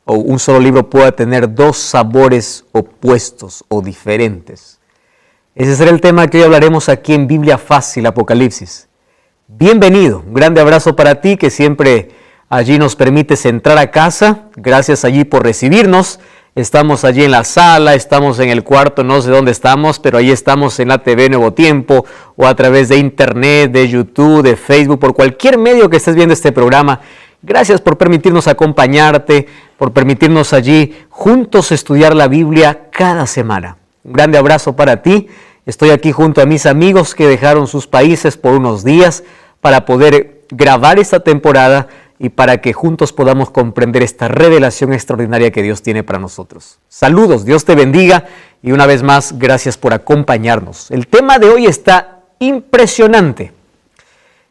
o un solo libro pueda tener dos sabores opuestos o diferentes. Ese será el tema que hoy hablaremos aquí en Biblia Fácil, Apocalipsis. Bienvenido, un grande abrazo para ti que siempre allí nos permites entrar a casa. Gracias allí por recibirnos. Estamos allí en la sala, estamos en el cuarto, no sé dónde estamos, pero ahí estamos en la TV Nuevo Tiempo o a través de internet, de YouTube, de Facebook, por cualquier medio que estés viendo este programa. Gracias por permitirnos acompañarte, por permitirnos allí juntos estudiar la Biblia cada semana. Un grande abrazo para ti. Estoy aquí junto a mis amigos que dejaron sus países por unos días para poder grabar esta temporada y para que juntos podamos comprender esta revelación extraordinaria que Dios tiene para nosotros. Saludos, Dios te bendiga y una vez más, gracias por acompañarnos. El tema de hoy está impresionante.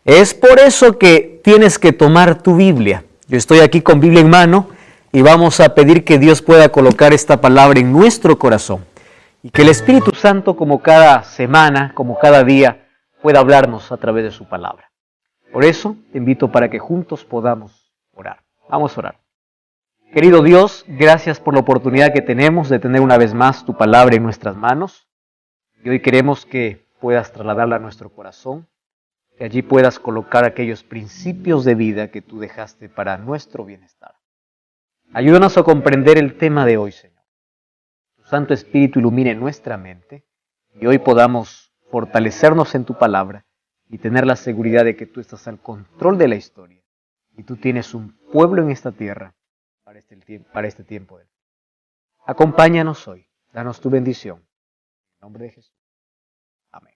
Es por eso que tienes que tomar tu Biblia. Yo estoy aquí con Biblia en mano y vamos a pedir que Dios pueda colocar esta palabra en nuestro corazón y que el Espíritu Santo, como cada semana, como cada día, pueda hablarnos a través de su palabra. Por eso te invito para que juntos podamos orar. Vamos a orar. Querido Dios, gracias por la oportunidad que tenemos de tener una vez más tu palabra en nuestras manos. Y hoy queremos que puedas trasladarla a nuestro corazón, que allí puedas colocar aquellos principios de vida que tú dejaste para nuestro bienestar. Ayúdanos a comprender el tema de hoy, Señor. Tu Santo Espíritu ilumine nuestra mente y hoy podamos fortalecernos en tu palabra y tener la seguridad de que tú estás al control de la historia y tú tienes un pueblo en esta tierra para este tiempo. Acompáñanos hoy, danos tu bendición. En nombre de Jesús. Amén.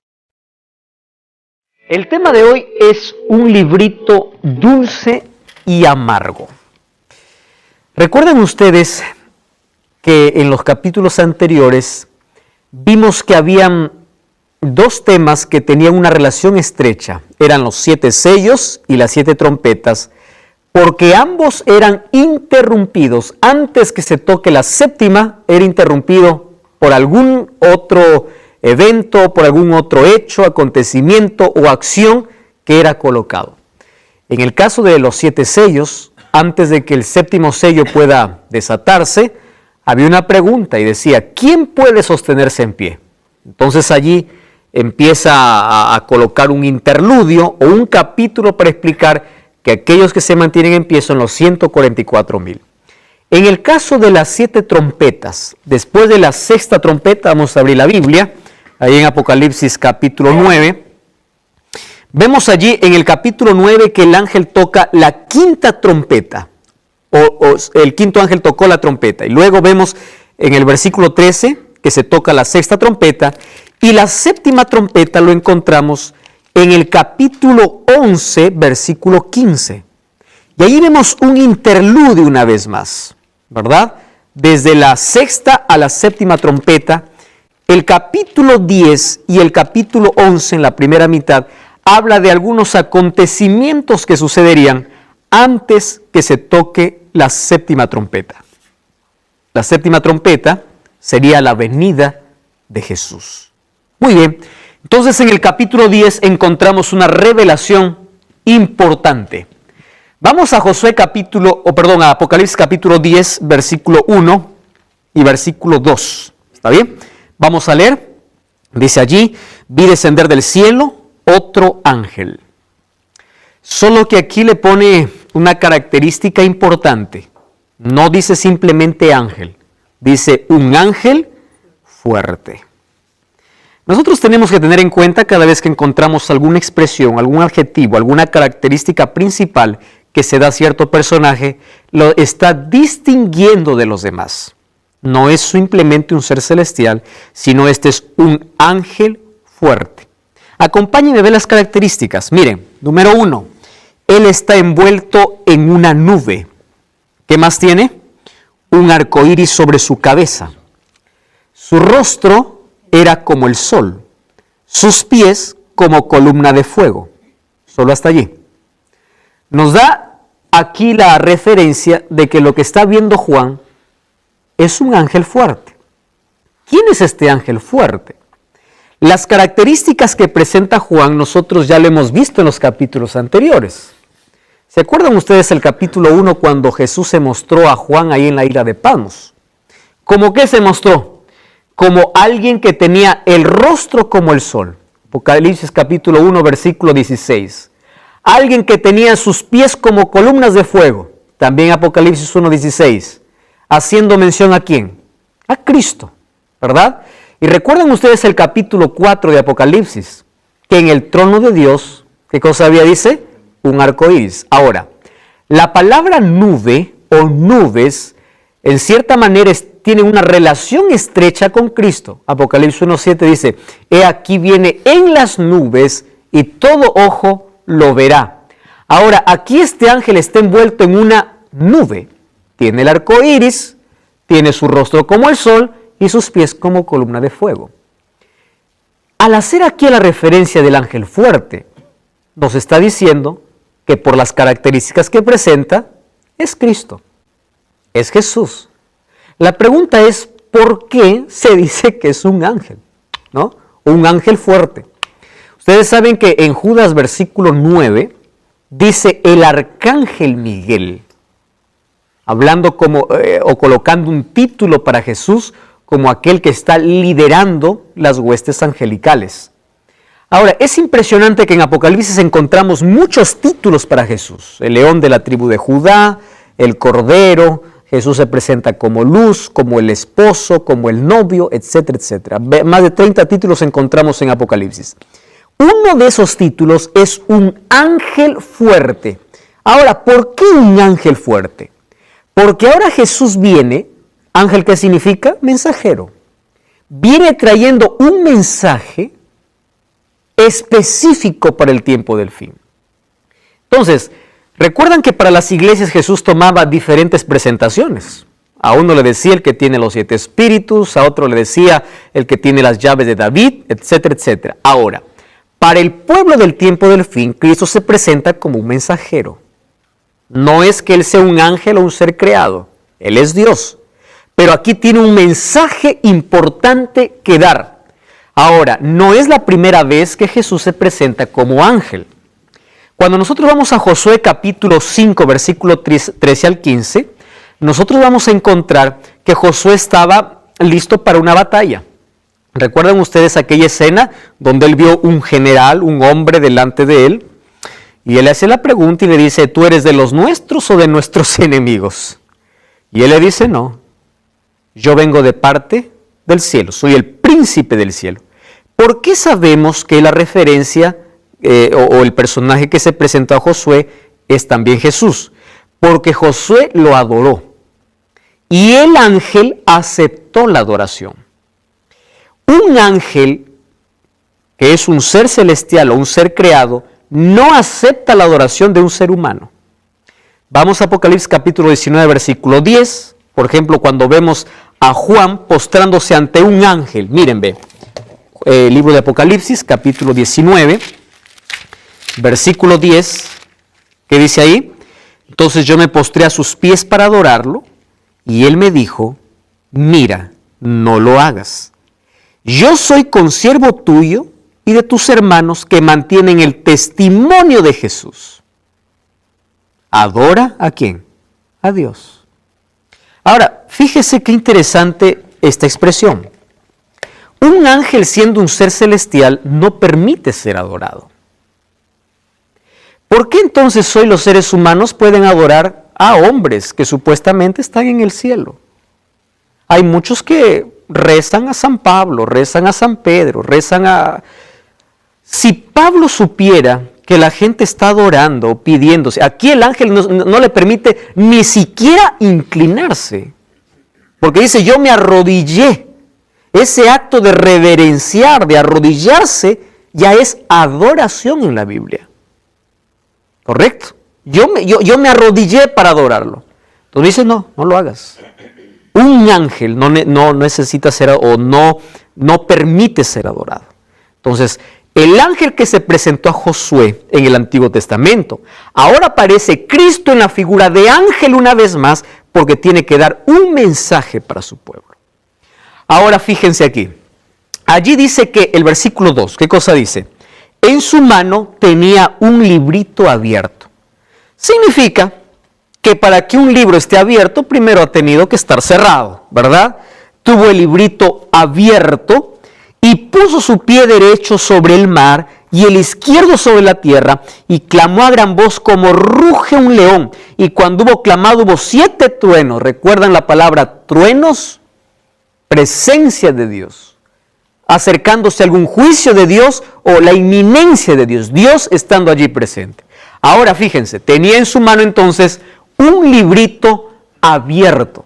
El tema de hoy es un librito dulce y amargo. Recuerden ustedes que en los capítulos anteriores vimos que habían dos temas que tenían una relación estrecha. Eran los 7 sellos y las 7 trompetas, porque ambos eran interrumpidos. Antes que se toque la séptima, era interrumpido por algún otro evento, por algún otro hecho, acontecimiento o acción que era colocado. En el caso de los 7 sellos, antes de que el séptimo sello pueda desatarse, había una pregunta y decía, ¿quién puede sostenerse en pie? Entonces allí empieza a colocar un interludio o un capítulo para explicar que aquellos que se mantienen en pie son los 144,000. En el caso de las 7 trompetas, después de la 6ª trompeta, vamos a abrir la Biblia, ahí en Apocalipsis capítulo 9, vemos allí en el capítulo 9 que el ángel toca la 5ª trompeta, o el 5º ángel tocó la trompeta, y luego vemos en el versículo 13 que se toca la 6ª trompeta, y la 7ª trompeta lo encontramos en el capítulo 11, versículo 15. Y ahí vemos un interludio una vez más, ¿verdad? Desde la 6ª a la 7ª trompeta, el capítulo 10 y el capítulo 11 en la primera mitad habla de algunos acontecimientos que sucederían antes que se toque la 7ª trompeta. La 7ª trompeta sería la venida de Jesús. Muy bien, entonces en el capítulo 10 encontramos una revelación importante. Vamos a a Apocalipsis capítulo 10, versículo 1 y versículo 2. ¿Está bien? Vamos a leer. Dice allí, vi descender del cielo otro ángel. Solo que aquí le pone una característica importante. No dice simplemente ángel, dice un ángel fuerte. Nosotros tenemos que tener en cuenta cada vez que encontramos alguna expresión, algún adjetivo, alguna característica principal que se da a cierto personaje, lo está distinguiendo de los demás. No es simplemente un ser celestial, sino este es un ángel fuerte. Acompáñenme a ver las características. Miren, número 1, él está envuelto en una nube. ¿Qué más tiene? Un arco iris sobre su cabeza. Su rostro era como el sol, sus pies como columna de fuego. Solo hasta allí. Nos da aquí la referencia de que lo que está viendo Juan es un ángel fuerte. ¿Quién es este ángel fuerte? Las características que presenta Juan nosotros ya lo hemos visto en los capítulos anteriores. ¿Se acuerdan ustedes el capítulo 1 cuando Jesús se mostró a Juan ahí en la isla de Patmos? ¿Cómo que se mostró? Como alguien que tenía el rostro como el sol. Apocalipsis capítulo 1, versículo 16. Alguien que tenía sus pies como columnas de fuego. También Apocalipsis 1, 16. Haciendo mención ¿a quién? A Cristo, ¿verdad? Y recuerdan ustedes el capítulo 4 de Apocalipsis, que en el trono de Dios, ¿qué cosa había? Dice, un arco iris. Ahora, la palabra nube o nubes, en cierta manera tiene una relación estrecha con Cristo. Apocalipsis 1:7 dice, he aquí viene en las nubes y todo ojo lo verá. Ahora, aquí este ángel está envuelto en una nube. Tiene el arco iris, tiene su rostro como el sol y sus pies como columna de fuego. Al hacer aquí la referencia del ángel fuerte, nos está diciendo que por las características que presenta, es Cristo, es Jesús. La pregunta es, ¿por qué se dice que es un ángel? ¿No? Un ángel fuerte. Ustedes saben que en Judas versículo 9 dice el arcángel Miguel, hablando como o colocando un título para Jesús como aquel que está liderando las huestes angelicales. Ahora, es impresionante que en Apocalipsis encontramos muchos títulos para Jesús. El león de la tribu de Judá, el cordero, Jesús se presenta como luz, como el esposo, como el novio, etcétera, etcétera. Más de 30 títulos encontramos en Apocalipsis. Uno de esos títulos es un ángel fuerte. Ahora, ¿por qué un ángel fuerte? Porque ahora Jesús viene, ángel, ¿qué significa? Mensajero. Viene trayendo un mensaje específico para el tiempo del fin. Entonces, recuerdan que para las iglesias Jesús tomaba diferentes presentaciones. A uno le decía el que tiene los 7 espíritus, a otro le decía el que tiene las llaves de David, etcétera, etcétera. Ahora, para el pueblo del tiempo del fin, Cristo se presenta como un mensajero. No es que Él sea un ángel o un ser creado, Él es Dios. Pero aquí tiene un mensaje importante que dar. Ahora, no es la primera vez que Jesús se presenta como ángel. Cuando nosotros vamos a Josué capítulo 5, versículo 13 al 15, nosotros vamos a encontrar que Josué estaba listo para una batalla. ¿Recuerdan ustedes aquella escena donde él vio un general, un hombre delante de él? Y él le hace la pregunta y le dice, ¿tú eres de los nuestros o de nuestros enemigos? Y él le dice, no, yo vengo de parte del cielo, soy el príncipe del cielo. ¿Por qué sabemos que la referencia o el personaje que se presentó a Josué es también Jesús? Porque Josué lo adoró y el ángel aceptó la adoración. Un ángel, que es un ser celestial o un ser creado, no acepta la adoración de un ser humano. Vamos a Apocalipsis capítulo 19, versículo 10. Por ejemplo, cuando vemos a Juan postrándose ante un ángel. Miren, ve, el libro de Apocalipsis, capítulo 19, versículo 10, ¿qué dice ahí? Entonces yo me postré a sus pies para adorarlo, y él me dijo, mira, no lo hagas. Yo soy consiervo tuyo y de tus hermanos que mantienen el testimonio de Jesús. ¿Adora a quién? A Dios. Ahora, fíjese qué interesante esta expresión. Un ángel, siendo un ser celestial, no permite ser adorado. ¿Por qué entonces hoy los seres humanos pueden adorar a hombres que supuestamente están en el cielo? Hay muchos que rezan a San Pablo, rezan a San Pedro, rezan a... Si Pablo supiera que la gente está adorando, pidiéndose, aquí el ángel no le permite ni siquiera inclinarse, porque dice, yo me arrodillé. Ese acto de reverenciar, de arrodillarse, ya es adoración en la Biblia. ¿Correcto? Yo me arrodillé para adorarlo. Entonces dice, no lo hagas. Un ángel no necesita ser o no permite ser adorado. Entonces, el ángel que se presentó a Josué en el Antiguo Testamento, ahora aparece Cristo en la figura de ángel una vez más, porque tiene que dar un mensaje para su pueblo. Ahora fíjense aquí, allí dice que el versículo 2, ¿qué cosa dice? En su mano tenía un librito abierto. Significa que para que un libro esté abierto, primero ha tenido que estar cerrado, ¿verdad? Tuvo el librito abierto y puso su pie derecho sobre el mar y el izquierdo sobre la tierra, y clamó a gran voz como ruge un león. Y cuando hubo clamado, hubo 7 truenos. ¿Recuerdan la palabra truenos? Presencia de Dios, acercándose a algún juicio de Dios o la inminencia de Dios, Dios estando allí presente. Ahora fíjense, tenía en su mano entonces un librito abierto.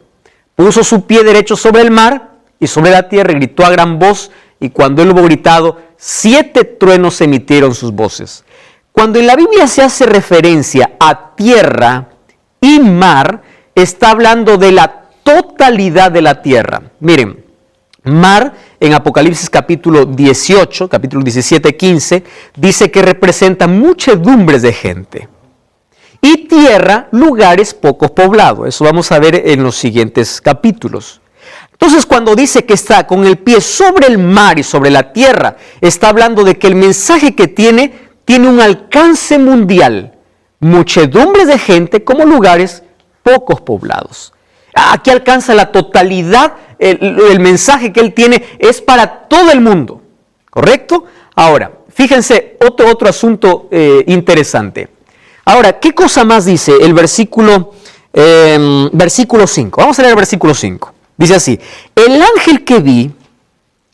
Puso su pie derecho sobre el mar y sobre la tierra, y gritó a gran voz, y cuando él hubo gritado, 7 truenos emitieron sus voces. Cuando en la Biblia se hace referencia a tierra y mar, está hablando de la totalidad de la tierra. Miren, mar en Apocalipsis capítulo 18, capítulo 17, 15, dice que representa muchedumbres de gente. Y tierra, lugares poco poblados. Eso vamos a ver en los siguientes capítulos. Entonces, cuando dice que está con el pie sobre el mar y sobre la tierra, está hablando de que el mensaje que tiene un alcance mundial. Muchedumbres de gente como lugares pocos poblados. Aquí alcanza la totalidad, el mensaje que él tiene es para todo el mundo, ¿correcto? Ahora, fíjense, otro asunto interesante. Ahora, ¿qué cosa más dice el versículo 5? Vamos a leer el versículo 5. Dice así: el ángel que vi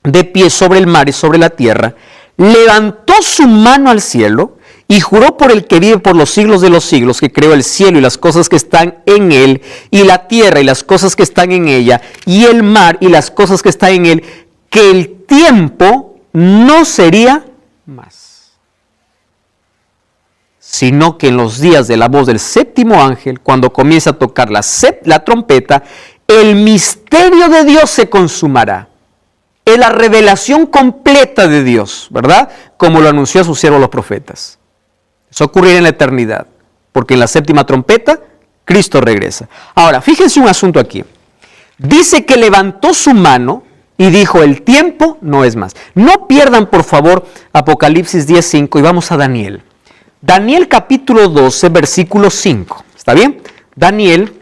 de pie sobre el mar y sobre la tierra, levantó su mano al cielo y juró por el que vive por los siglos de los siglos, que creó el cielo y las cosas que están en él, y la tierra y las cosas que están en ella, y el mar y las cosas que están en él, que el tiempo no sería más, sino que en los días de la voz del séptimo ángel, cuando comience a tocar la trompeta, el misterio de Dios se consumará. Es la revelación completa de Dios, ¿verdad? Como lo anunció a sus siervos los profetas. Eso ocurrirá en la eternidad, porque en la séptima trompeta Cristo regresa. Ahora, fíjense un asunto aquí. Dice que levantó su mano y dijo, el tiempo no es más. No pierdan, por favor, Apocalipsis 10:5 y vamos a Daniel. Daniel capítulo 12, versículo 5. ¿Está bien? Daniel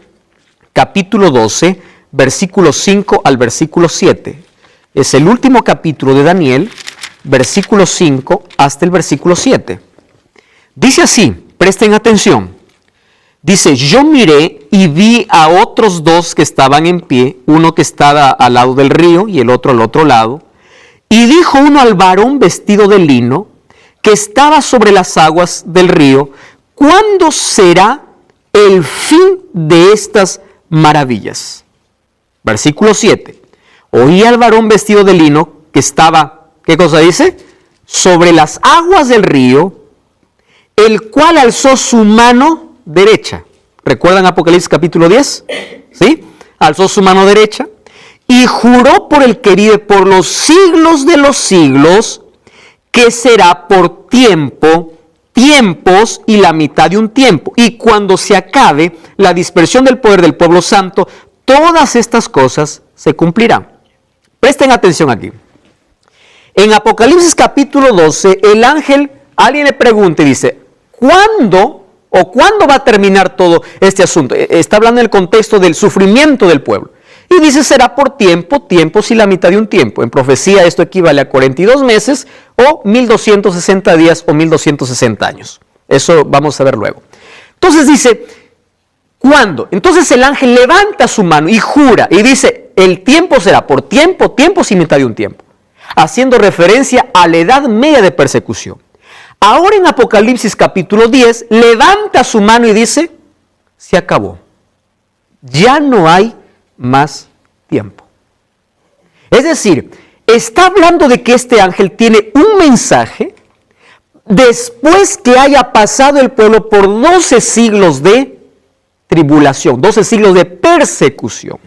capítulo 12, versículo 5 al versículo 7. Es el último capítulo de Daniel, versículo 5 hasta el versículo 7. Dice así, presten atención. Dice, yo miré y vi a otros 2 que estaban en pie, uno que estaba al lado del río y el otro al otro lado. Y dijo uno al varón vestido de lino, que estaba sobre las aguas del río, ¿cuándo será el fin de estas maravillas? Versículo 7. Oí al varón vestido de lino que estaba, ¿qué cosa dice? Sobre las aguas del río, el cual alzó su mano derecha. ¿Recuerdan Apocalipsis capítulo 10? ¿Sí? Alzó su mano derecha y juró por el que vive por los siglos de los siglos, que será por tiempo, tiempos y la mitad de un tiempo. Y cuando se acabe la dispersión del poder del pueblo santo, todas estas cosas se cumplirán. Presten atención aquí. En Apocalipsis capítulo 12, el ángel, alguien le pregunta y dice, ¿cuándo va a terminar todo este asunto? Está hablando en el contexto del sufrimiento del pueblo. Y dice, será por tiempo, tiempos y la mitad de un tiempo. En profecía esto equivale a 42 meses o 1260 días o 1260 años. Eso vamos a ver luego. Entonces dice, ¿cuándo? Entonces el ángel levanta su mano y jura y dice, el tiempo será por tiempo, tiempos y mitad de un tiempo. Haciendo referencia a la edad media de persecución. Ahora en Apocalipsis capítulo 10, levanta su mano y dice, se acabó. Ya no hay más tiempo. Es decir, está hablando de que este ángel tiene un mensaje después que haya pasado el pueblo por 12 siglos de tribulación, 12 siglos de persecución.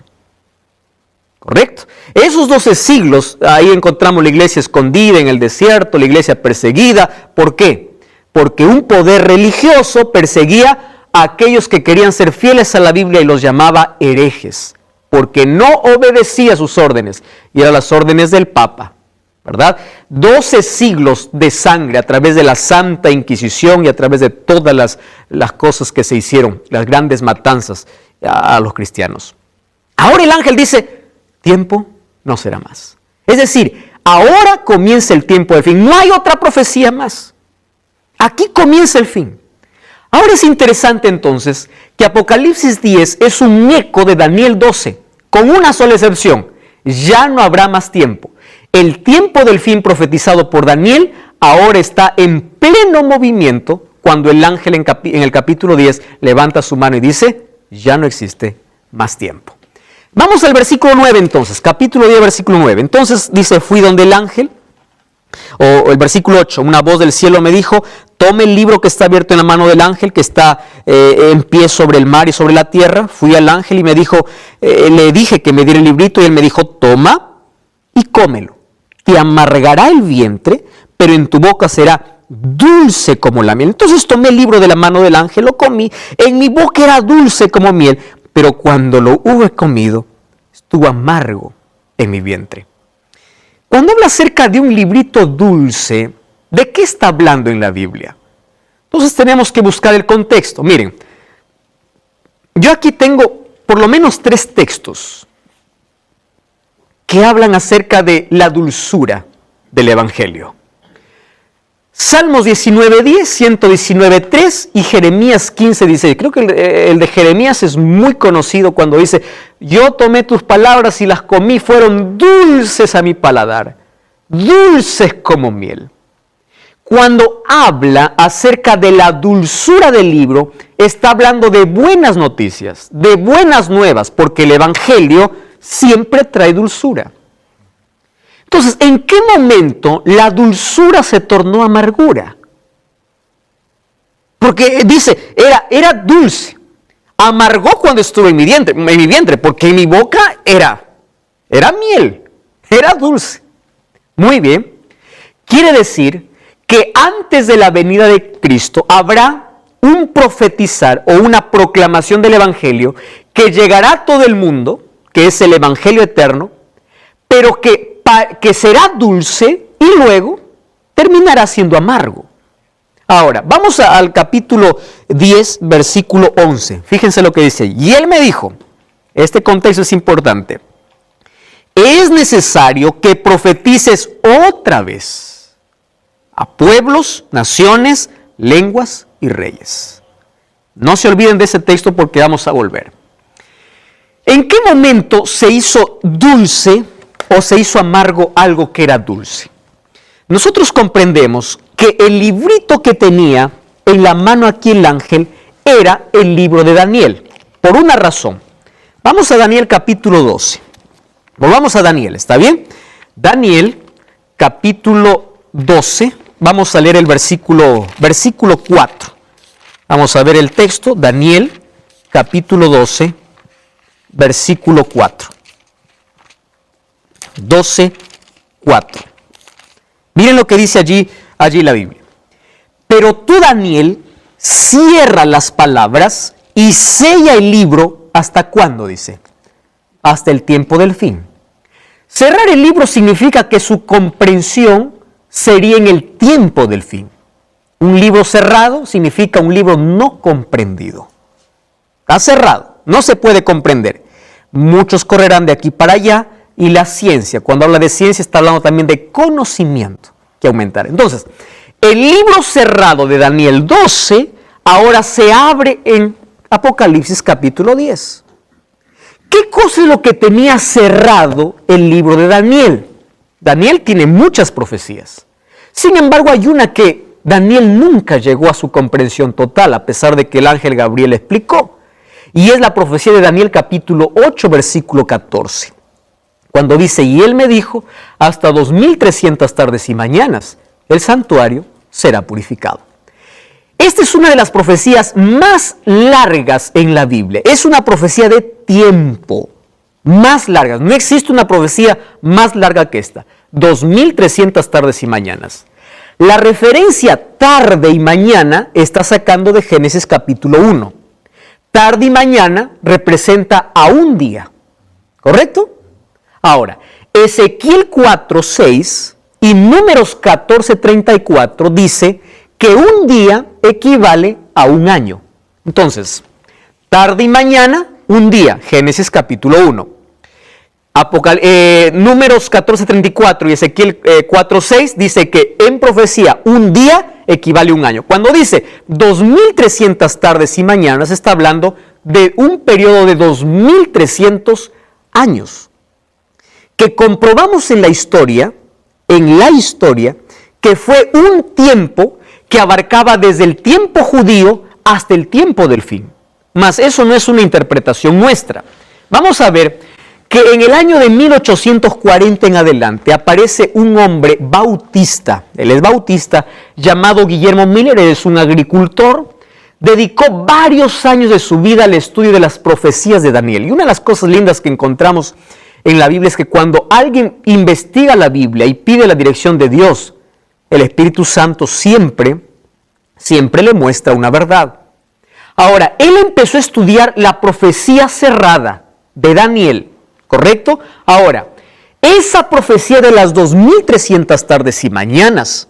¿Correcto? Esos 12 siglos, ahí encontramos la iglesia escondida en el desierto, la iglesia perseguida. ¿Por qué? Porque un poder religioso perseguía a aquellos que querían ser fieles a la Biblia y los llamaba herejes, porque no obedecía sus órdenes, y eran las órdenes del Papa. ¿verdad? 12 siglos de sangre a través de la Santa Inquisición y a través de todas las cosas que se hicieron, las grandes matanzas a los cristianos. Ahora el ángel dice, tiempo no será más. Es decir, ahora comienza el tiempo del fin. No hay otra profecía más. Aquí comienza el fin. Ahora es interesante entonces que Apocalipsis 10 es un eco de Daniel 12, con una sola excepción. Ya no habrá más tiempo. El tiempo del fin profetizado por Daniel ahora está en pleno movimiento cuando el ángel en el capítulo 10 levanta su mano y dice, ya no existe más tiempo. Vamos al versículo 9 entonces, capítulo 10, versículo 9. Entonces dice, fui donde el ángel, o el versículo 8, una voz del cielo me dijo, tome el libro que está abierto en la mano del ángel que está en pie sobre el mar y sobre la tierra. Fui al ángel y me dijo, le dije que me diera el librito y él me dijo, toma y cómelo. Te amargará el vientre, pero en tu boca será dulce como la miel. Entonces tomé el libro de la mano del ángel, lo comí, en mi boca era dulce como miel, pero cuando lo hube comido, estuvo amargo en mi vientre. Cuando habla acerca de un librito dulce, ¿de qué está hablando en la Biblia? Entonces tenemos que buscar el contexto. Miren, yo aquí tengo por lo menos 3 textos que hablan acerca de la dulzura del Evangelio. Salmos 19:10, 119:3 y Jeremías 15:16. Creo que el de Jeremías es muy conocido cuando dice, yo tomé tus palabras y las comí, fueron dulces a mi paladar, dulces como miel. Cuando habla acerca de la dulzura del libro, está hablando de buenas noticias, de buenas nuevas, porque el Evangelio siempre trae dulzura. Entonces, ¿en qué momento la dulzura se tornó amargura? Porque dice, era dulce. Amargó cuando estuvo en mi vientre, porque en mi boca era miel, era dulce. Muy bien. Quiere decir que antes de la venida de Cristo habrá un profetizar o una proclamación del Evangelio que llegará a todo el mundo, que es el Evangelio eterno, pero que será dulce y luego terminará siendo amargo. Ahora, vamos al capítulo 10, versículo 11. Fíjense lo que dice. Y él me dijo, este contexto es importante, es necesario que profetices otra vez a pueblos, naciones, lenguas y reyes. No se olviden de ese texto porque vamos a volver. ¿En qué momento se hizo dulce o se hizo amargo algo que era dulce? Nosotros comprendemos que el librito que tenía en la mano aquí el ángel era el libro de Daniel, por una razón. Vamos a Daniel capítulo 12. Volvamos a Daniel, ¿está bien? Daniel capítulo 12, vamos a leer el versículo 4. Vamos a ver el texto, Daniel capítulo 12, versículo 4. 12:4. Miren lo que dice allí la Biblia. Pero tú, Daniel, cierra las palabras y sella el libro. ¿Hasta cuándo? Dice. Hasta el tiempo del fin. Cerrar el libro significa que su comprensión sería en el tiempo del fin. Un libro cerrado significa un libro no comprendido. Está cerrado, no se puede comprender. Muchos correrán de aquí para allá. Y la ciencia, cuando habla de ciencia, está hablando también de conocimiento que aumentará. Entonces, el libro cerrado de Daniel 12 ahora se abre en Apocalipsis capítulo 10. ¿Qué cosa es lo que tenía cerrado el libro de Daniel? Daniel tiene muchas profecías. Sin embargo, hay una que Daniel nunca llegó a su comprensión total, a pesar de que el ángel Gabriel explicó. Y es la profecía de Daniel capítulo 8, versículo 14. Cuando dice, y él me dijo, hasta 2300 tardes y mañanas, el santuario será purificado. Esta es una de las profecías más largas en la Biblia. Es una profecía de tiempo, más larga. No existe una profecía más larga que esta. 2300 tardes y mañanas. La referencia tarde y mañana está sacando de Génesis capítulo 1. Tarde y mañana representa a un día. ¿Correcto? Ahora, Ezequiel 4:6 Y Números 14:34 dice que un día equivale a un año. Entonces, tarde y mañana, un día. Génesis capítulo 1. Números 14:34 y Ezequiel 4:6 dice que en profecía un día equivale a un año. Cuando dice 2300 tardes y mañanas, está hablando de un periodo de 2300 años. Que comprobamos en la historia, que fue un tiempo que abarcaba desde el tiempo judío hasta el tiempo del fin. Mas eso no es una interpretación nuestra. Vamos a ver que en el año de 1840 en adelante aparece un hombre bautista, él es bautista, llamado Guillermo Miller, él es un agricultor, dedicó varios años de su vida al estudio de las profecías de Daniel. Y una de las cosas lindas que encontramos en la Biblia es que cuando alguien investiga la Biblia y pide la dirección de Dios, el Espíritu Santo siempre le muestra una verdad. Ahora, él empezó a estudiar la profecía cerrada de Daniel, ¿correcto? Ahora, esa profecía de las 2300 tardes y mañanas,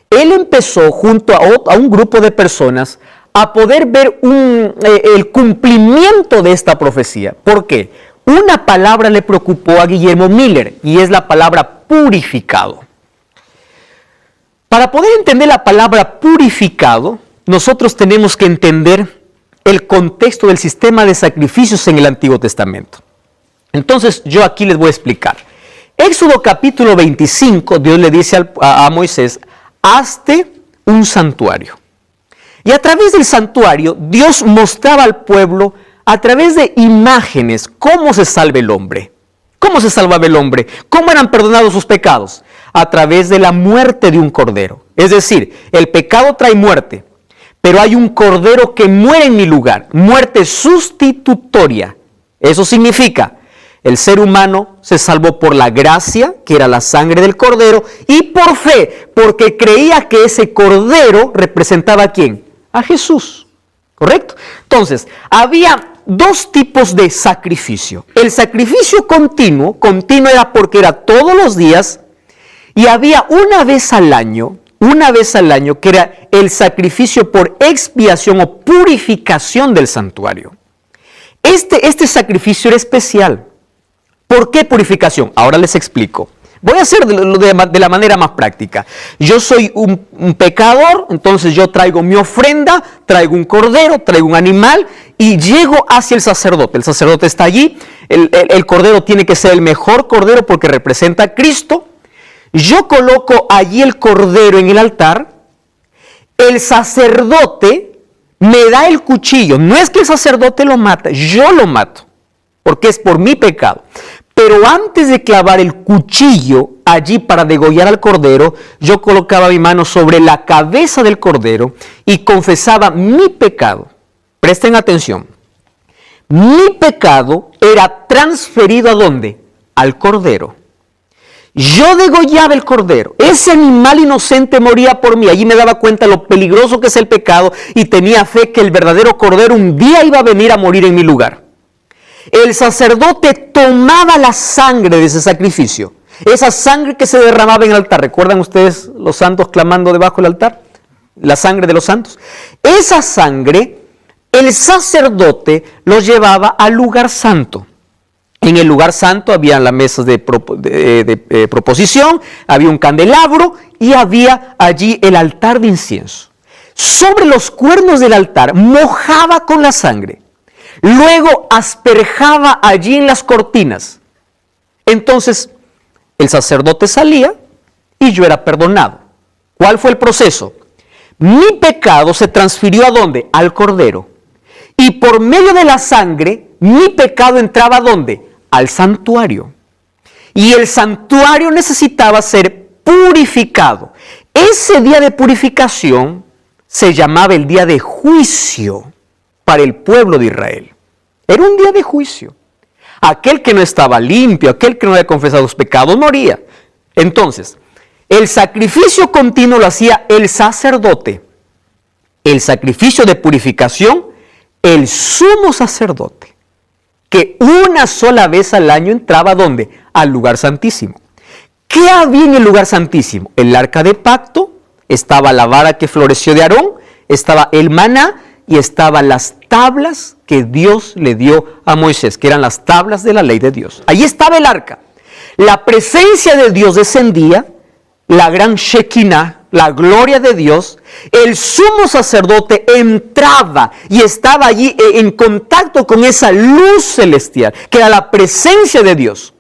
él empezó junto a un grupo de personas a poder ver el cumplimiento de esta profecía. ¿Por qué? Una palabra le preocupó a Guillermo Miller y es la palabra purificado. Para poder entender la palabra purificado, nosotros tenemos que entender el contexto del sistema de sacrificios en el Antiguo Testamento. Entonces, yo aquí les voy a explicar. Éxodo capítulo 25, Dios le dice a Moisés, hazte un santuario. Y a través del santuario, Dios mostraba al pueblo, a través de imágenes, cómo se salva el hombre. ¿Cómo se salvaba el hombre? ¿Cómo eran perdonados sus pecados? A través de la muerte de un cordero. Es decir, el pecado trae muerte, pero hay un cordero que muere en mi lugar, muerte sustitutoria. Eso significa, el ser humano se salvó por la gracia, que era la sangre del cordero, y por fe, porque creía que ese cordero representaba ¿a quién? A Jesús, ¿correcto? Entonces, había dos tipos de sacrificio. El sacrificio continuo era porque era todos los días, y había una vez al año, que era el sacrificio por expiación o purificación del santuario. Este sacrificio era especial. ¿Por qué purificación? Ahora les explico. Voy a hacer de la manera más práctica. Yo soy un pecador, entonces yo traigo mi ofrenda, traigo un cordero, traigo un animal y llego hacia el sacerdote. El sacerdote está allí, el cordero tiene que ser el mejor cordero porque representa a Cristo. Yo coloco allí el cordero en el altar, el sacerdote me da el cuchillo. No es que el sacerdote lo mata, yo lo mato, porque es por mi pecado. Pero antes de clavar el cuchillo allí para degollar al cordero, yo colocaba mi mano sobre la cabeza del cordero y confesaba mi pecado. Presten atención. Mi pecado era transferido ¿a dónde? Al cordero. Yo degollaba el cordero. Ese animal inocente moría por mí. Allí me daba cuenta lo peligroso que es el pecado y tenía fe que el verdadero cordero un día iba a venir a morir en mi lugar. El sacerdote tomaba la sangre de ese sacrificio, esa sangre que se derramaba en el altar. ¿Recuerdan ustedes los santos clamando debajo del altar? La sangre de los santos. Esa sangre, el sacerdote lo llevaba al lugar santo. En el lugar santo había las mesas de proposición, había un candelabro y había allí el altar de incienso. Sobre los cuernos del altar mojaba con la sangre. Luego asperjaba allí en las cortinas. Entonces, el sacerdote salía y yo era perdonado. ¿Cuál fue el proceso? Mi pecado se transfirió ¿a dónde? Al cordero. Y por medio de la sangre, mi pecado entraba ¿a dónde? Al santuario. Y el santuario necesitaba ser purificado. Ese día de purificación se llamaba el día de juicio para el pueblo de Israel. Era un día de juicio. Aquel que no estaba limpio, aquel que no había confesado sus pecados, moría. Entonces, el sacrificio continuo lo hacía el sacerdote. El sacrificio de purificación, el sumo sacerdote, que una sola vez al año entraba ¿dónde? Al lugar santísimo. ¿Qué había en el lugar santísimo? El arca de pacto, estaba la vara que floreció de Aarón, estaba el maná y estaban las tablas que Dios le dio a Moisés, que eran las tablas de la ley de Dios. Allí estaba el arca. La presencia de Dios descendía, la gran Shekinah, la gloria de Dios. El sumo sacerdote entraba y estaba allí en contacto con esa luz celestial, que era la presencia de Dios.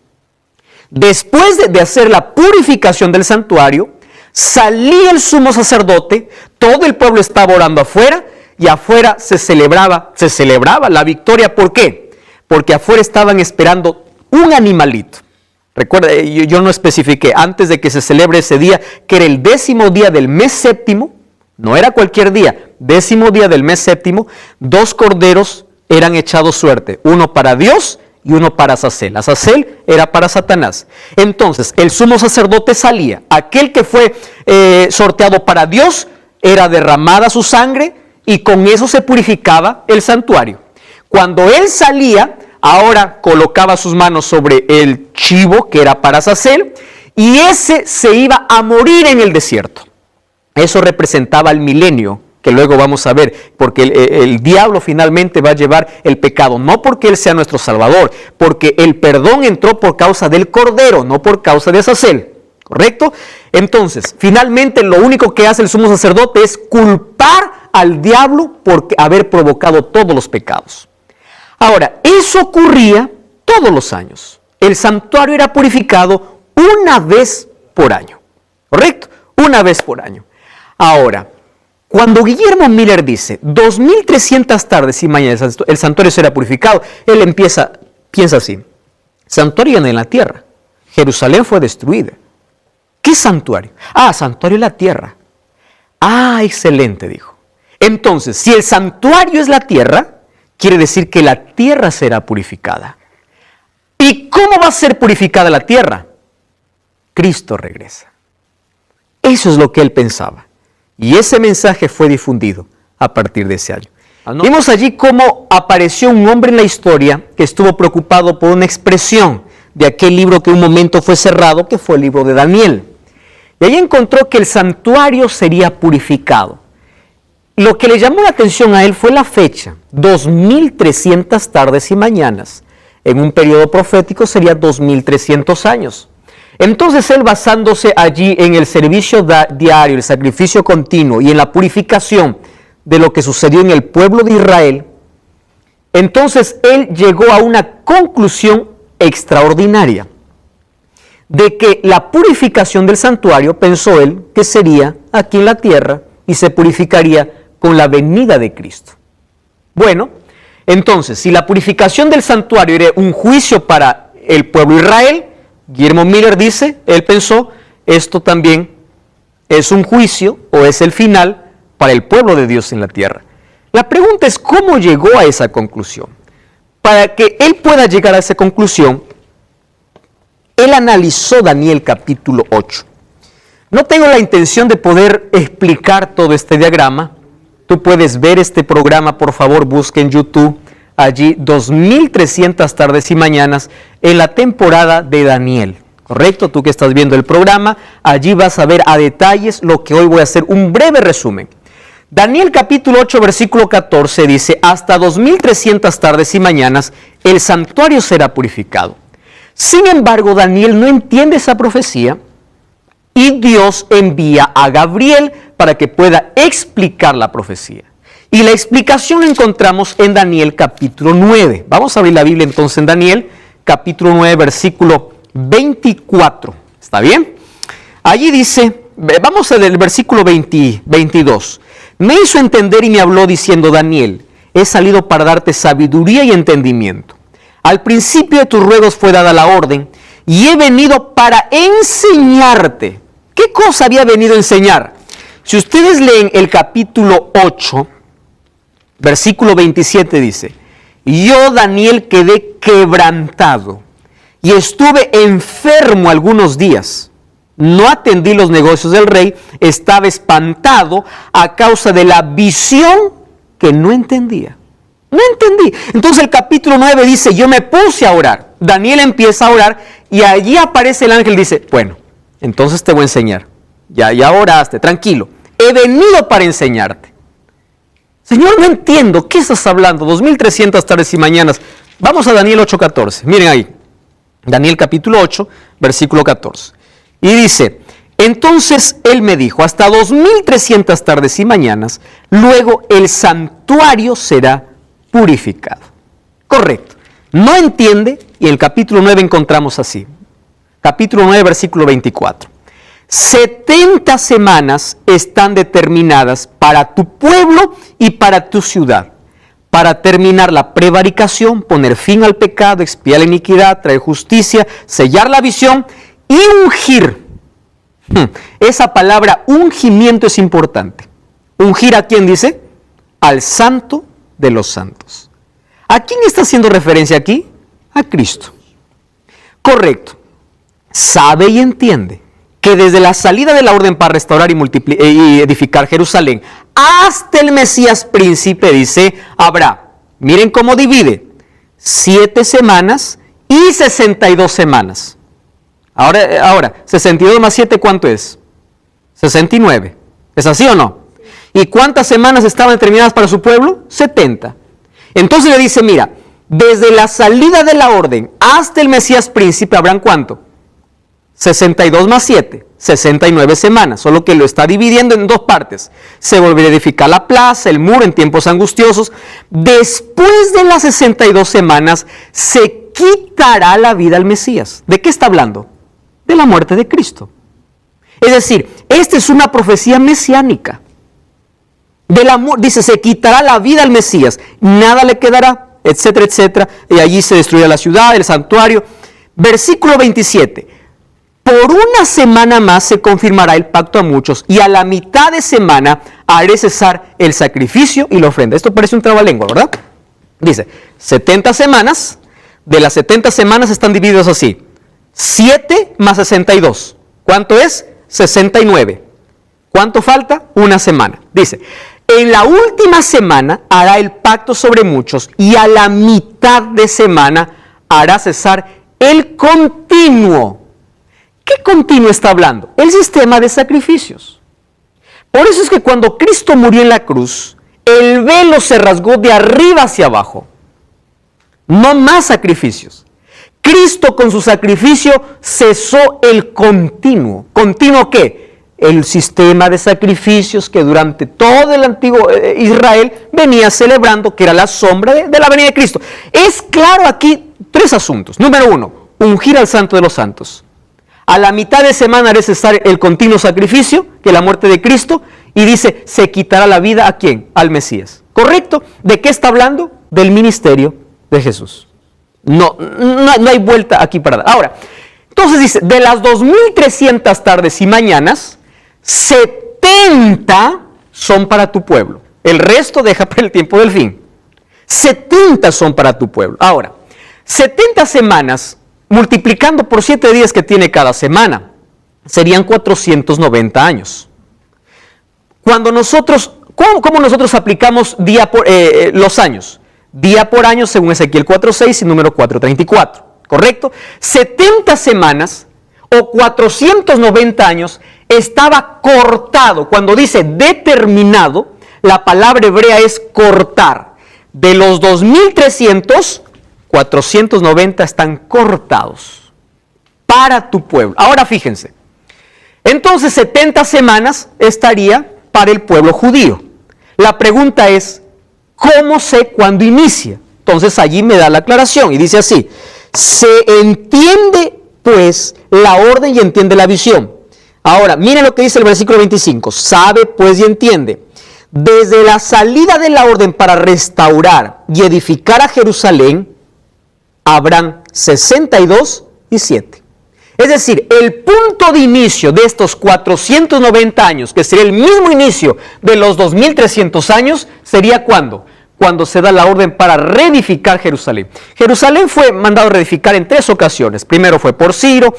Después de hacer la purificación del santuario, salía el sumo sacerdote, todo el pueblo estaba orando afuera, y afuera se celebraba la victoria. ¿Por qué? Porque afuera estaban esperando un animalito. Recuerda, yo no especifiqué antes de que se celebre ese día, que era el 10º día del mes séptimo, no era cualquier día, 10º día del mes séptimo, 2 corderos eran echados suerte, uno para Dios y uno para Azazel. Azazel era para Satanás. Entonces, el sumo sacerdote salía, aquel que fue sorteado para Dios, era derramada su sangre, y con eso se purificaba el santuario. Cuando él salía, ahora colocaba sus manos sobre el chivo que era para Azazel, y ese se iba a morir en el desierto. Eso representaba el milenio, que luego vamos a ver, porque el diablo finalmente va a llevar el pecado, no porque él sea nuestro Salvador, porque el perdón entró por causa del Cordero, no por causa de Azazel. ¿Correcto? Entonces, finalmente lo único que hace el sumo sacerdote es culpar al diablo por haber provocado todos los pecados. Ahora, eso ocurría todos los años. El santuario era purificado una vez por año. ¿Correcto? Una vez por año. Ahora, cuando Guillermo Miller dice 2300 tardes y mañanas el santuario será purificado, él piensa así: santuario en la tierra. Jerusalén fue destruida. ¿Qué santuario? Santuario en la tierra. Excelente, dijo. Entonces, si el santuario es la tierra, quiere decir que la tierra será purificada. ¿Y cómo va a ser purificada la tierra? Cristo regresa. Eso es lo que él pensaba. Y ese mensaje fue difundido a partir de ese año. Vimos allí cómo apareció un hombre en la historia que estuvo preocupado por una expresión de aquel libro que un momento fue cerrado, que fue el libro de Daniel. Y ahí encontró que el santuario sería purificado. Lo que le llamó la atención a él fue la fecha, 2300 tardes y mañanas. En un periodo profético sería 2300 años. Entonces él, basándose allí en el servicio diario, el sacrificio continuo y en la purificación de lo que sucedió en el pueblo de Israel, entonces él llegó a una conclusión extraordinaria, de que la purificación del santuario, pensó él, que sería aquí en la tierra y se purificaría con la venida de Cristo. Bueno, entonces, si la purificación del santuario era un juicio para el pueblo de Israel, Guillermo Miller dice, él pensó, esto también es un juicio o es el final para el pueblo de Dios en la tierra. La pregunta es, ¿cómo llegó a esa conclusión? Para que él pueda llegar a esa conclusión, él analizó Daniel capítulo 8. No tengo la intención de poder explicar todo este diagrama. Tú puedes ver este programa, por favor, busca en YouTube, allí 2300 tardes y mañanas en la temporada de Daniel. ¿Correcto? Tú que estás viendo el programa, allí vas a ver a detalles lo que hoy voy a hacer, un breve resumen. Daniel capítulo 8, versículo 14 dice, hasta 2300 tardes y mañanas el santuario será purificado. Sin embargo, Daniel no entiende esa profecía y Dios envía a Gabriel para que pueda explicar la profecía. Y la explicación la encontramos en Daniel capítulo 9. Vamos a abrir la Biblia entonces en Daniel capítulo 9, versículo 24. ¿Está bien? Allí dice, vamos al versículo 22. Me hizo entender y me habló diciendo, Daniel, he salido para darte sabiduría y entendimiento. Al principio de tus ruegos fue dada la orden y he venido para enseñarte. ¿Qué cosa había venido a enseñar? Si ustedes leen el capítulo 8, versículo 27 dice, yo, Daniel, quedé quebrantado y estuve enfermo algunos días. No atendí los negocios del rey, estaba espantado a causa de la visión que no entendía. No entendí. Entonces el capítulo 9 dice, yo me puse a orar. Daniel empieza a orar y allí aparece el ángel y dice, bueno, Entonces te voy a enseñar. Ya oraste, tranquilo. He venido para enseñarte. Señor, no entiendo. ¿Qué estás hablando? 2300 tardes y mañanas. Vamos a Daniel 8:14. Miren ahí. Daniel capítulo 8, versículo 14. Y dice, entonces él me dijo, hasta 2300 tardes y mañanas, luego el santuario será purificado. Correcto. No entiende, y en el capítulo 9 encontramos así. Capítulo 9, versículo 24. 70 semanas están determinadas para tu pueblo y para tu ciudad, para terminar la prevaricación, poner fin al pecado, expiar la iniquidad, traer justicia, sellar la visión y ungir. Esa palabra ungimiento es importante. ¿Ungir a quién dice? Al Santo de los Santos. ¿A quién está haciendo referencia aquí? A Cristo. Correcto. Sabe y entiende que desde la salida de la orden para restaurar y edificar Jerusalén hasta el Mesías príncipe, dice, habrá, miren cómo divide, 7 semanas y 62 semanas. Ahora, 62 más 7, ¿cuánto es? 69. ¿Es así o no? ¿Y cuántas semanas estaban determinadas para su pueblo? 70. Entonces le dice, mira, desde la salida de la orden hasta el Mesías príncipe, ¿habrán cuánto? 62 más 7, 69 semanas, solo que lo está dividiendo en 2 partes. Se volverá a edificar la plaza, el muro en tiempos angustiosos. Después de las 62 semanas, se quitará la vida al Mesías. ¿De qué está hablando? De la muerte de Cristo. Es decir, esta es una profecía mesiánica. Dice, se quitará la vida al Mesías, nada le quedará, etcétera, etcétera. Y allí se destruirá la ciudad, el santuario. Versículo 27. Por una semana más se confirmará el pacto a muchos, y a la mitad de semana haré cesar el sacrificio y la ofrenda. Esto parece un trabalengua, ¿verdad? Dice, 70 semanas, de las 70 semanas están divididos así. 7 más 62. ¿Cuánto es? 69. ¿Cuánto falta? Una semana. Dice, en la última semana hará el pacto sobre muchos, y a la mitad de semana hará cesar el continuo. ¿Qué continuo está hablando? El sistema de sacrificios. Por eso es que cuando Cristo murió en la cruz, el velo se rasgó de arriba hacia abajo. No más sacrificios. Cristo con su sacrificio cesó el continuo. ¿Continuo qué? El sistema de sacrificios que durante todo el antiguo Israel venía celebrando, que era la sombra de la venida de Cristo. Es claro aquí 3 asuntos. Número 1, ungir al Santo de los Santos. A la mitad de semana haré cesar el continuo sacrificio, que es la muerte de Cristo, y dice, se quitará la vida ¿a quién? Al Mesías. ¿Correcto? ¿De qué está hablando? Del ministerio de Jesús. No hay vuelta aquí para dar. Ahora, entonces dice, de las 2300 tardes y mañanas, 70 son para tu pueblo. El resto deja para el tiempo del fin. 70 son para tu pueblo. Ahora, 70 semanas multiplicando por 7 días que tiene cada semana, serían 490 años. Cuando nosotros, ¿cómo nosotros aplicamos los años? Día por año según Ezequiel 4.6 y número 4.34, ¿correcto? 70 semanas o 490 años estaba cortado. Cuando dice determinado, la palabra hebrea es cortar. De los 2300, 490 están cortados para tu pueblo. Ahora fíjense, entonces 70 semanas estaría para el pueblo judío. La pregunta es, ¿cómo sé cuándo inicia? Entonces allí me da la aclaración y dice así, se entiende pues la orden y entiende la visión. Ahora, miren lo que dice el versículo 25, sabe pues y entiende. Desde la salida de la orden para restaurar y edificar a Jerusalén, habrán 62 y 7. Es decir, el punto de inicio de estos 490 años, que sería el mismo inicio de los 2300 años, sería ¿cuándo? Cuando se da la orden para reedificar Jerusalén. Jerusalén fue mandado a reedificar en 3 ocasiones. Primero fue por Ciro.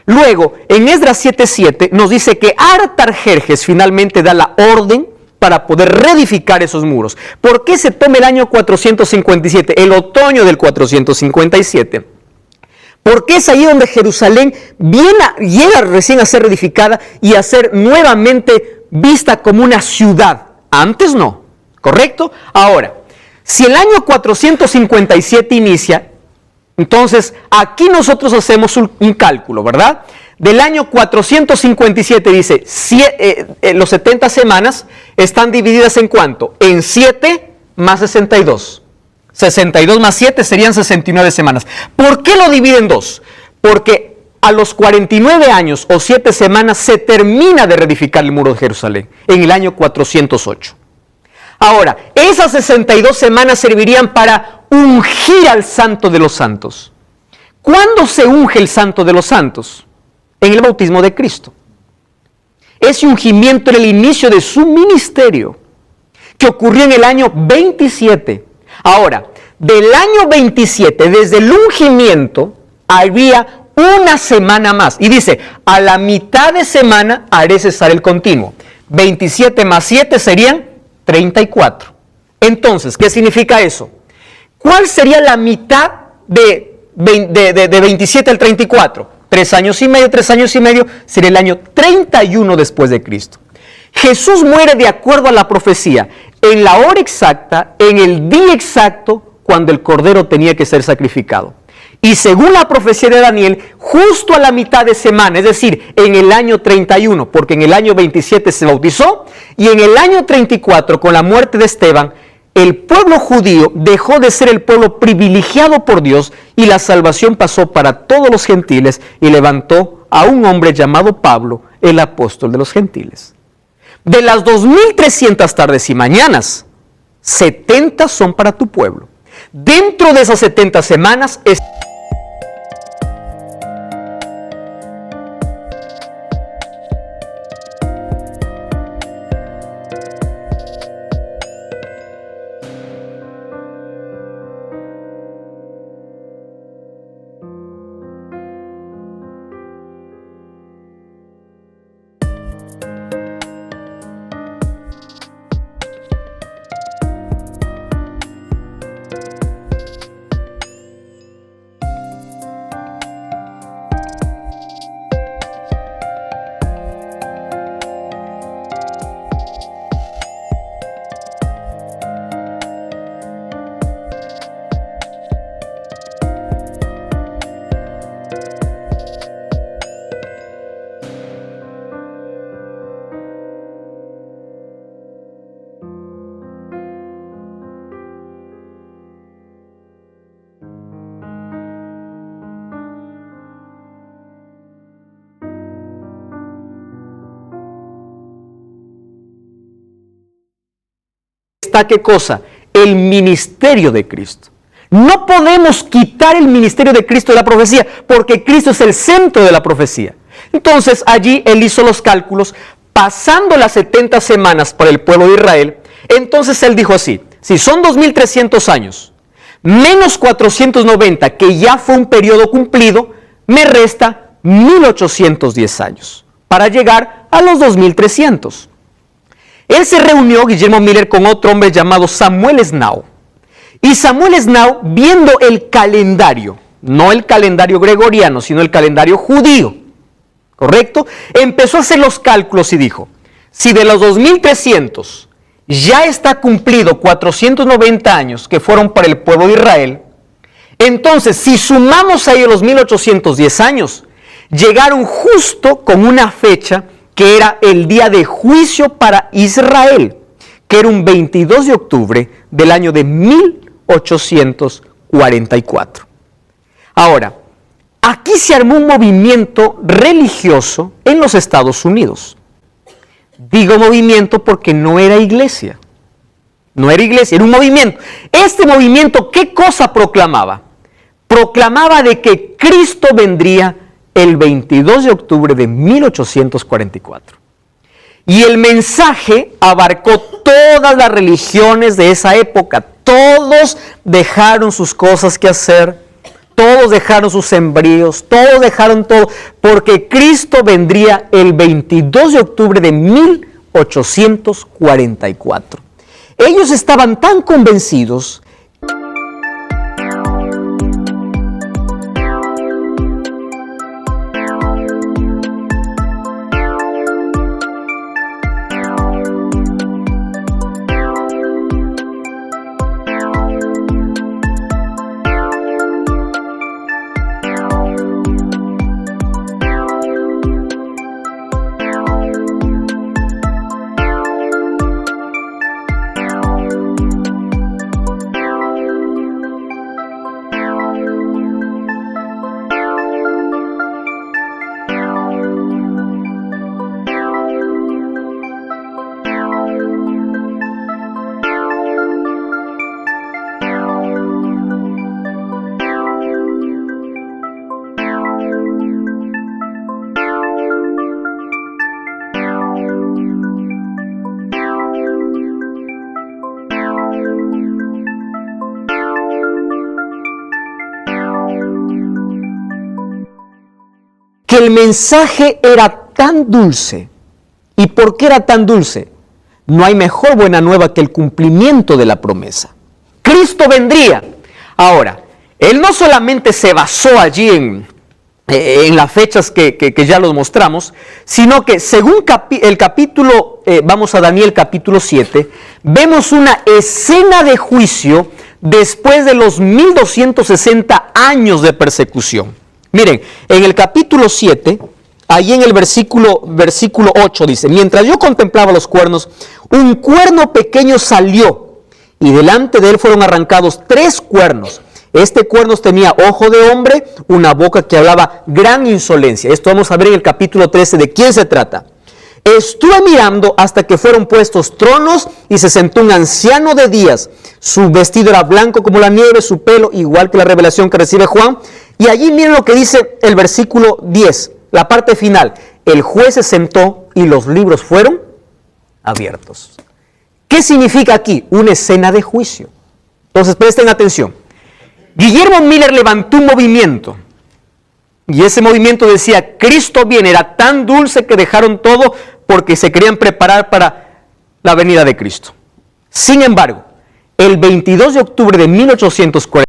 Luego, en Esdras 7:7 nos dice que Artajerjes finalmente da la orden para poder reedificar esos muros. ¿Por qué se toma el año 457, el otoño del 457? Porque es ahí donde Jerusalén llega recién a ser reedificada y a ser nuevamente vista como una ciudad. Antes no, ¿correcto? Ahora, si el año 457 inicia, entonces aquí nosotros hacemos un cálculo, ¿verdad? Del año 457 dice, los 70 semanas están divididas ¿en cuánto? En 7 más 62. 62 más 7 serían 69 semanas. ¿Por qué lo divide en dos? Porque a los 49 años o 7 semanas se termina de reedificar el muro de Jerusalén, en el año 408. Ahora, esas 62 semanas servirían para ungir al Santo de los Santos. ¿Cuándo se unge el Santo de los Santos? En el bautismo de Cristo. Ese ungimiento era el inicio de su ministerio, que ocurrió en el año 27. Ahora, del año 27, desde el ungimiento, había una semana más. Y dice, a la mitad de semana haré cesar el continuo. 27 más 7 serían 34. Entonces, ¿qué significa eso? ¿Cuál sería la mitad de 27 al 34? 3 años y medio, sería el año 31 después de Cristo. Jesús muere de acuerdo a la profecía, en la hora exacta, en el día exacto, cuando el cordero tenía que ser sacrificado. Y según la profecía de Daniel, justo a la mitad de semana, es decir, en el año 31, porque en el año 27 se bautizó, y en el año 34, con la muerte de Esteban, el pueblo judío dejó de ser el pueblo privilegiado por Dios y la salvación pasó para todos los gentiles y levantó a un hombre llamado Pablo, el apóstol de los gentiles. De las 2300 tardes y mañanas, 70 son para tu pueblo. Dentro de esas 70 semanas está, ¿qué cosa? El ministerio de Cristo. No podemos quitar el ministerio de Cristo de la profecía, porque Cristo es el centro de la profecía. Entonces allí él hizo los cálculos, pasando las 70 semanas para el pueblo de Israel. Entonces él dijo así, si son 2300 años, menos 490, que ya fue un periodo cumplido, me resta 1810 años, para llegar a los 2300. Él se reunió, Guillermo Miller, con otro hombre llamado Samuel Snow. Y Samuel Snow, viendo el calendario, no el calendario gregoriano, sino el calendario judío, ¿correcto? Empezó a hacer los cálculos y dijo, si de los 2300 ya está cumplido 490 años que fueron para el pueblo de Israel, entonces si sumamos ahí los 1810 años, llegaron justo con una fecha que era el día de juicio para Israel, que era un 22 de octubre del año de 1844. Ahora, aquí se armó un movimiento religioso en los Estados Unidos. Digo movimiento porque no era iglesia. No era iglesia, era un movimiento. Este movimiento, ¿qué cosa proclamaba? Proclamaba de que Cristo vendría el 22 de octubre de 1844. Y el mensaje abarcó todas las religiones de esa época. Todos dejaron sus cosas que hacer, todos dejaron sus sembríos, todos dejaron todo, porque Cristo vendría el 22 de octubre de 1844. Ellos estaban tan convencidos que el mensaje era tan dulce. ¿Y por qué era tan dulce? No hay mejor buena nueva que el cumplimiento de la promesa. Cristo vendría. Ahora, Él no solamente se basó allí en las fechas que ya los mostramos, sino que según el capítulo, vamos a Daniel capítulo 7, vemos una escena de juicio después de los 1260 años de persecución. Miren, en el capítulo 7, ahí en el versículo 8 dice, mientras yo contemplaba los cuernos, un cuerno pequeño salió y delante de él fueron arrancados 3 cuernos. Este cuerno tenía ojo de hombre, una boca que hablaba gran insolencia. Esto vamos a ver en el capítulo 13 de quién se trata. Estuve mirando hasta que fueron puestos tronos y se sentó un anciano de días. Su vestido era blanco como la nieve, su pelo igual que la revelación que recibe Juan. Y allí miren lo que dice el versículo 10, la parte final. El juez se sentó y los libros fueron abiertos. ¿Qué significa aquí? Una escena de juicio. Entonces presten atención. Guillermo Miller levantó un movimiento y ese movimiento decía, Cristo viene, era tan dulce que dejaron todo porque se querían preparar para la venida de Cristo. Sin embargo, el 22 de octubre de 1840,